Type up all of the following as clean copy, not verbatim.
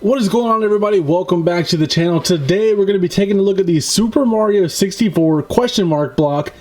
What is going on, everybody? Welcome back to the channel. Today we're going to be taking a look at the Super Mario 64 question mark block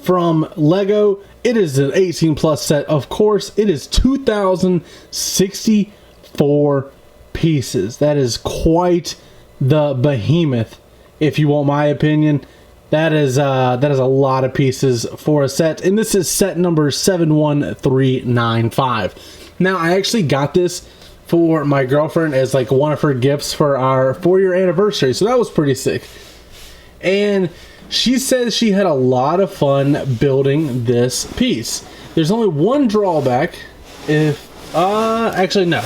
from Lego. It is an 18 plus set, of course. It is 2,064 pieces. That is quite the behemoth, if you want my opinion. That is a lot of pieces for a set, and this is set number 71395. Now, I actually got this for my girlfriend as like one of her gifts for our 4-year anniversary, so that was pretty sick. And she says she had a lot of fun building this piece. There's only one drawback. Actually no,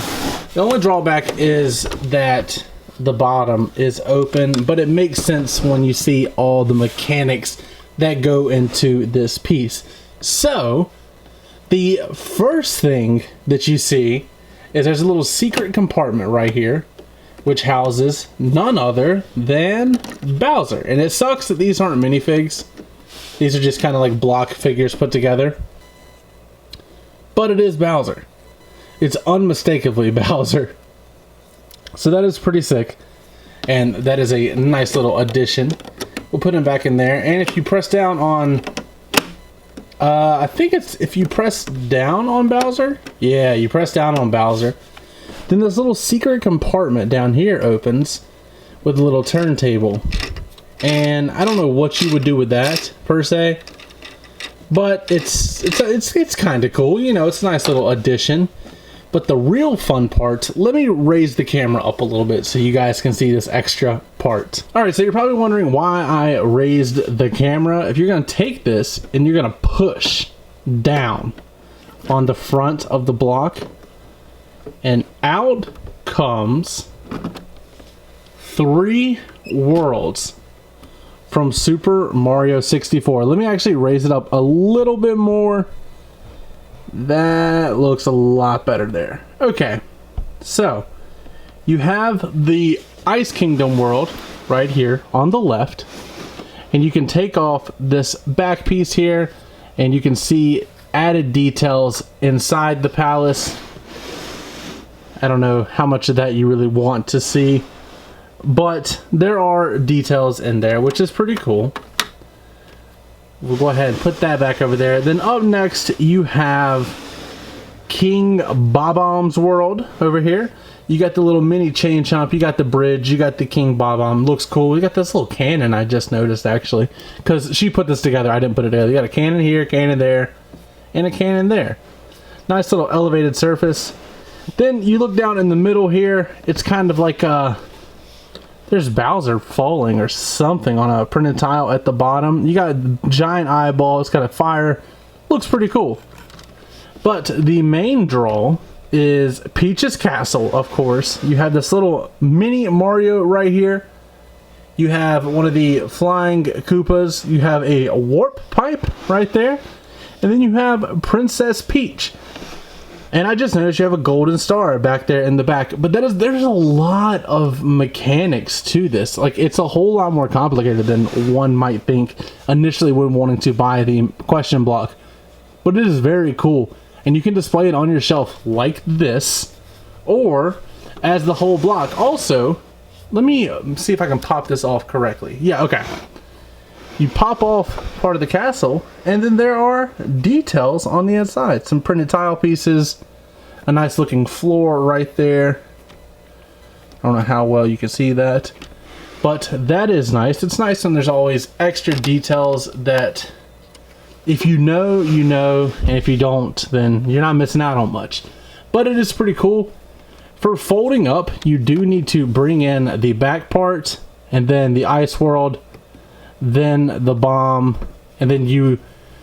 the only drawback is that the bottom is open, but it makes sense when you see all the mechanics that go into this piece. So the first thing that you see is there's a little secret compartment right here, which houses none other than Bowser. And it sucks that these aren't minifigs. These are just kind of like block figures put together. But it is Bowser. It's unmistakably Bowser. So that is pretty sick. And that is a nice little addition. We'll put him back in there. And if you press down on... I think it's if you press down on Bowser. Yeah, you press down on Bowser. Then this little secret compartment down here opens with a little turntable. And I don't know what you would do with that per se, but it's kind of cool. You know, it's a nice little addition. But the real fun part, let me raise the camera up a little bit so you guys can see this extra part. All right, so you're probably wondering why I raised the camera. If you're gonna take this and you're gonna push down on the front of the block, and out comes 3 worlds from Super Mario 64. Let me actually raise it up a little bit more. That looks a lot better there. Okay, so you have the Ice Kingdom world right here on the left, and you can take off this back piece here and you can see added details inside the palace. I don't know how much of that you really want to see, but there are details in there, which is pretty cool. We'll go ahead and put that back over there. Then up next, you have King Bob-omb's world over here. You got the little mini chain chomp. You got the bridge. You got the King Bob-omb. Looks cool. You got this little cannon I just noticed, actually, because she put this together. I didn't put it together. You got a cannon here, cannon there, and a cannon there. Nice little elevated surface. Then you look down in the middle here. It's kind of like there's Bowser falling or something on a printed tile at the bottom. You got a giant eyeball. It's got a fire. Looks pretty cool. But the main draw is Peach's Castle, of course. You have this little mini Mario right here. You have one of the flying Koopas. You have a warp pipe right there. And then you have Princess Peach. And I just noticed you have a golden star back there in the back. But there's a lot of mechanics to this. Like, it's a whole lot more complicated than one might think initially when wanting to buy the question block. But it is very cool. And you can display it on your shelf like this, or as the whole block. Also, let me see if I can pop this off correctly. Yeah, okay. You pop off part of the castle, and then there are details on the inside. Some printed tile pieces, a nice looking floor right there. I don't know how well you can see that, but that is nice. It's nice when there's always extra details that if you know, you know, and if you don't, then you're not missing out on much. But it is pretty cool. For folding up, you do need to bring in the back part, and then the ice world, then the bomb, and then you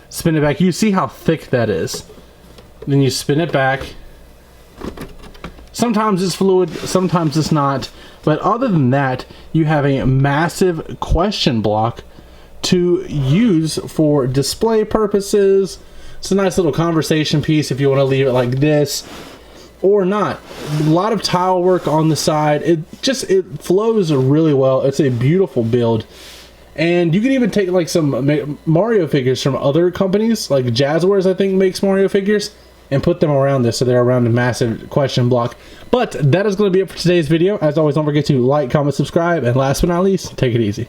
spin it back. You see how thick that is. Then you spin it back. Sometimes it's fluid, sometimes it's not. But other than that, you have a massive question block to use for display purposes. It's a nice little conversation piece if you want to leave it like this or not. A lot of tile work on the side. It flows really well. It's a beautiful build. And you can even take like some Mario figures from other companies, like Jazzwares I think makes Mario figures, and put them around this so they're around a massive question block. But that is going to be it for today's video. As always, don't forget to like, comment, subscribe, and last but not least, take it easy.